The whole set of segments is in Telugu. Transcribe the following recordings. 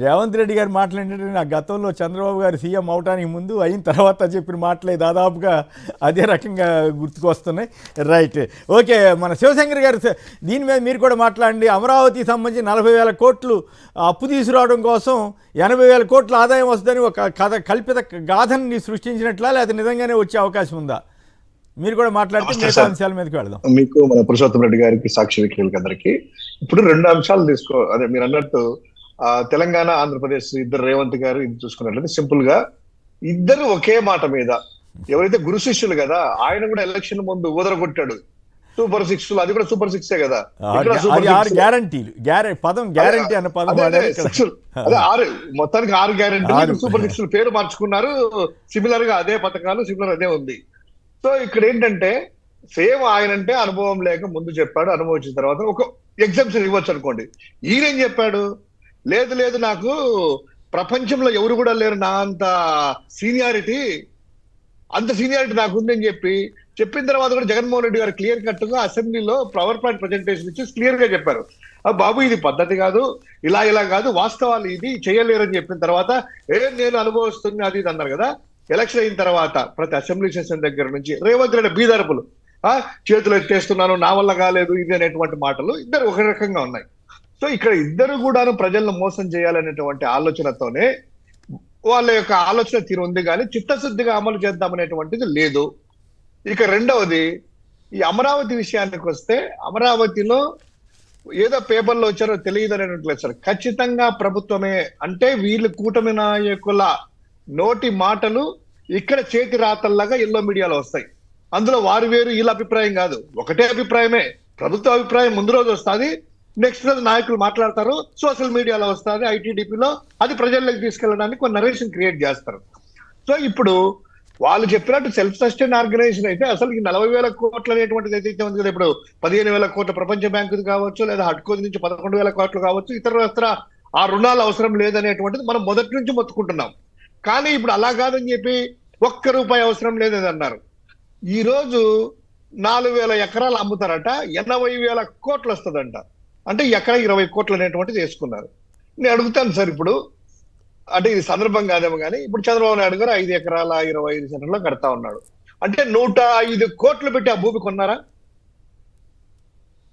రేవంత్ రెడ్డి గారు మాట్లాడినట్టు నా గతంలో చంద్రబాబు గారు సీఎం అవడానికి ముందు అయిన తర్వాత చెప్పిన మాటలే దాదాపుగా అదే రకంగా గుర్తుకొస్తున్నాయి. Right, okay. మన శివశంకర్ గారు దీని మీద మీరు కూడా మాట్లాడండి. అమరావతికి సంబంధించి 40,000 కోట్లు అప్పు తీసుకురావడం కోసం 80,000 కోట్ల ఆదాయం వస్తుందని ఒక కల్పిత గాథని సృష్టించినట్లా, లేదా నిజంగానే వచ్చే అవకాశం ఉందా? మీరు కూడా మాట్లాడితే మిగతా అంశాల మీదకి వెళదాం. మీకు మన పురుషోత్తం రెడ్డి గారికి, సాక్షి విక్రేతలకు అందరికి ఇప్పుడు 2 అంశాలు అదే మీరు అన్నట్టు తెలంగాణ ఆంధ్రప్రదేశ్ ఇద్దరు రేవంత్ గారు ఇది చూసుకున్నట్లయితే సింపుల్ గా ఇద్దరు ఒకే మాట మీద, ఎవరైతే గురు శిష్యులు కదా, ఆయన కూడా ఎలక్షన్ ముందు ఊదరగొట్టాడు సూపర్ 6, అది కూడా సూపర్ 6 కదా. అదే 6 మొత్తానికి 6 గ్యారంటీలు, సూపర్ 6 పేరు మార్చుకున్నారు. సిమిలర్ గా అదే పథకాలు, సిమిలర్ అదే ఉంది. సో ఇక్కడ ఏంటంటే సేమ్ ఆయన అంటే అనుభవం లేక ముందు చెప్పాడు, అనుభవం వచ్చిన తర్వాత ఒక ఎగ్జామ్షన్ ఇవ్వచ్చు అనుకోండి. ఈయనేం చెప్పాడు, లేదు లేదు నాకు ప్రపంచంలో ఎవరు కూడా లేరు నా అంత సీనియారిటీ నాకు ఉందని చెప్పిన తర్వాత కూడా జగన్మోహన్ రెడ్డి గారు క్లియర్ కట్ గా అసెంబ్లీలో పవర్ పాయింట్ ప్రజెంటేషన్ ఇచ్చి క్లియర్ గా చెప్పారు, బాబు ఇది పద్ధతి కాదు, ఇలా కాదు, వాస్తవాలు ఇది చేయలేరని చెప్పిన తర్వాత నేను అనుభవిస్తుంది అది ఇది అన్నారు కదా. ఎలక్షన్ అయిన తర్వాత ప్రతి అసెంబ్లీ సెషన్ దగ్గర నుంచి రేవంత్ రెడ్డి బీదర్పులు చేతులు ఎత్తేస్తున్నాను, నా వల్ల కాలేదు ఇది అనేటువంటి మాటలు ఇద్దరు ఒక రకంగా ఉన్నాయి. సో ఇక్కడ ఇద్దరు కూడాను ప్రజలను మోసం చేయాలనేటువంటి ఆలోచనతోనే వాళ్ళ యొక్క ఆలోచన తీరు ఉంది, కానీ చిత్తశుద్ధిగా అమలు చేద్దామనేటువంటిది లేదు. ఇక రెండవది ఈ అమరావతి విషయానికి వస్తే, అమరావతిలో ఏదో పేపర్లో వచ్చారో తెలియదు అనేటువంటి సార్, ఖచ్చితంగా ప్రభుత్వమే అంటే వీళ్ళు కూటమి నాయకుల నోటి మాటలు ఇక్కడ చేతి రాతల్లాగా ఎల్లో మీడియాలో వస్తాయి. అందులో వారు వేరు వీళ్ళ అభిప్రాయం కాదు, ఒకటే అభిప్రాయమే. ప్రభుత్వ అభిప్రాయం ముందు రోజు వస్తుంది, నెక్స్ట్ రోజు నాయకులు మాట్లాడతారు, సోషల్ మీడియాలో వస్తుంది, ఐటీడీపీలో, అది ప్రజల్లోకి తీసుకెళ్ళడానికి ఒక నరేషన్ క్రియేట్ చేస్తారు. సో ఇప్పుడు వాళ్ళు చెప్పినట్టు సెల్ఫ్ సస్టైన్ ఆర్గనైజేషన్ అయితే అసలు ఈ 40,000 కోట్లు అనేటువంటిది అయితే ఉంది కదా, ఇప్పుడు 15,000 కోట్ల ప్రపంచ బ్యాంకు కావచ్చు, లేదా హడ్కోజ్ నుంచి 11,000 కోట్లు కావచ్చు, ఇతర ఆ రుణాలు అవసరం లేదనేటువంటిది మనం మొదటి నుంచి మొత్తుకుంటున్నాం. కానీ ఇప్పుడు అలా కాదని చెప్పి ₹1 అవసరం లేదని అన్నారు. ఈ రోజు 4,000 ఎకరాలు అమ్ముతారట, 80,000 కోట్లు వస్తుందంట. అంటే ఎకరా 20 కోట్లు అనేటువంటిది వేసుకున్నారు. నేను అడుగుతాను సార్, ఇప్పుడు అంటే ఇది సందర్భం కాదేమో కానీ, ఇప్పుడు చంద్రబాబు నాయుడు గారు 5 ఎకరాల 25 సెంటర్లో కడతా ఉన్నాడు. అంటే 105 కోట్లు పెట్టి ఆ భూమి కొన్నారా?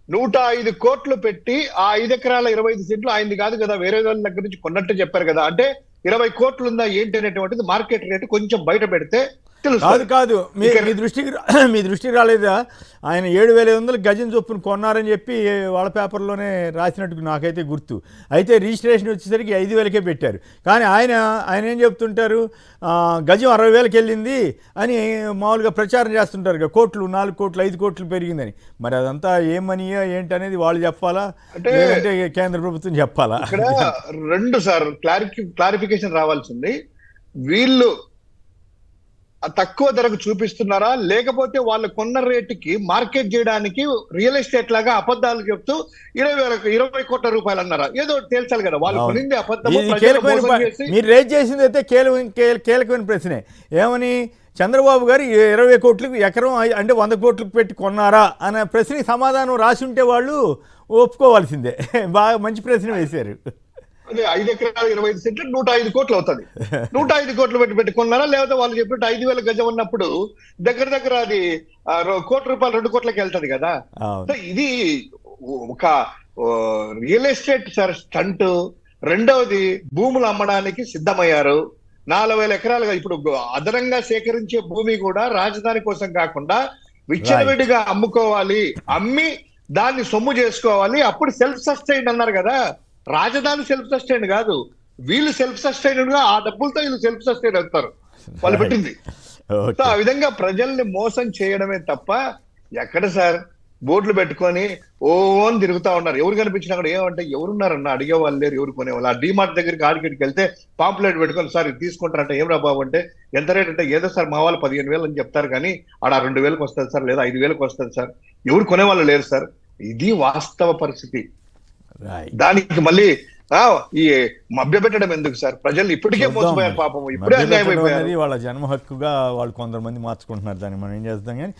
105 కోట్లు పెట్టి ఆ 5 ఎకరాల 25 సెంట్లు ఆయనది కాదు కదా, వేరే వాళ్ళ దగ్గర నుంచి కొన్నట్టు చెప్పారు కదా. అంటే 20 కోట్లు ఉందా ఏంటి అనేటువంటిది మార్కెట్ రేటు కొంచెం బయట పెడితే కాదు మీ దృష్టికి రాలేదా? ఆయన 7,500 గజం చొప్పున కొన్నారని చెప్పి వాళ్ళ పేపర్లోనే రాసినట్టు నాకైతే గుర్తు. అయితే రిజిస్ట్రేషన్ వచ్చేసరికి 5,000కే పెట్టారు. కానీ ఆయన ఏం చెప్తుంటారు, గజం 60,000కి వెళ్ళింది అని మామూలుగా ప్రచారం చేస్తుంటారు. కోట్లు 4 కోట్లు 5 కోట్లు పెరిగిందని. మరి అదంతా ఏమనియా ఏంటి అనేది వాళ్ళు చెప్పాలా, లేదంటే కేంద్ర ప్రభుత్వం చెప్పాలా? ఇక్కడ 2 సార్ క్లారిఫికేషన్ రావాల్సింది. వీళ్ళు తక్కువ ధరకు చూపిస్తున్నారా, లేకపోతే వాళ్ళు కొన్న రేటుకి మార్కెట్ చేయడానికి రియల్ ఎస్టేట్ లాగా అబద్ధాలు చెప్తూ 20 కోట్ల రూపాయలు అన్నారా? ఏదో తేల్చాలి కదా. వాళ్ళు కొనింది అబద్ధము. మీరు రేజ్ చేసింది అయితే కీలకమైన ప్రశ్నే. ఏమని, చంద్రబాబు గారు 20 కోట్లకు ఎకరం అంటే 100 కోట్లకు పెట్టి కొన్నారా అనే ప్రశ్నకి సమాధానం రాసి ఉంటే వాళ్ళు ఒప్పుకోవాల్సిందే. బాగా మంచి ప్రశ్న వేశారు. అదే 5 ఎకరాల 25 సెంట్లు 105 కోట్లు అవుతుంది. 105 కోట్లు పెట్టుకున్నారా, లేకపోతే వాళ్ళు చెప్పినట్టు 5,000 గజం ఉన్నప్పుడు దగ్గర అది ₹1 కోటి 2 కోట్లకి వెళ్తుంది కదా. సో ఇది ఒక రియల్ ఎస్టేట్ సార్ స్టంట్. రెండవది భూములు అమ్మడానికి సిద్ధమయ్యారు. 4,000 ఎకరాలుగా ఇప్పుడు అదనంగా సేకరించే భూమి కూడా రాజధాని కోసం కాకుండా విచ్చలవిడిగా అమ్ముకోవాలి, అమ్మి దాన్ని సొమ్ము చేసుకోవాలి, అప్పుడు సెల్ఫ్ సస్టైన్ అన్నారు కదా. రాజధాని సెల్ఫ్ సస్టైన్ కాదు, వీళ్ళు సెల్ఫ్ సస్టైన్ గా ఆ డబ్బులతో వీళ్ళు సెల్ఫ్ సస్టైన్ అవుతారు వాళ్ళు పెట్టింది. సో ఆ విధంగా ప్రజల్ని మోసం చేయడమే తప్ప ఎక్కడ సార్ బోర్డులు పెట్టుకొని అని తిరుగుతా ఉన్నారు. ఎవరు కనిపించినా కూడా ఏమంటే ఎవరున్నారన్న అడిగే వాళ్ళు లేరు, ఎవరు కొనేవాళ్ళు. ఆ డిమార్ట్ దగ్గరికి ఆడికెట్కి వెళ్తే పాంప్లెట్ పెట్టుకొని సార్ ఇది తీసుకుంటారంటే ఏం రా బాబు అంటే ఎంత రేట్ అంటే ఏదో సార్ మా వాళ్ళు 15,000 అని చెప్తారు, కానీ ఆడ 2,000కి వస్తుంది సార్, లేదా 5,000కి వస్తుంది సార్. ఎవరు కొనేవాళ్ళు లేరు సార్. ఇది వాస్తవ పరిస్థితి. దానికి మళ్ళీ ఈ మభ్య పెట్టడం ఎందుకు సార్? ప్రజలు ఇప్పటికే మోసపోయారు పాపం, ఇప్పుడే అన్యాయం అయిపోయారు. వాళ్ళ జన్మ హక్కుగా వాళ్ళు కొంతమంది మార్చుకుంటున్నారు, దాన్ని మనం ఏం చేస్తాం కానీ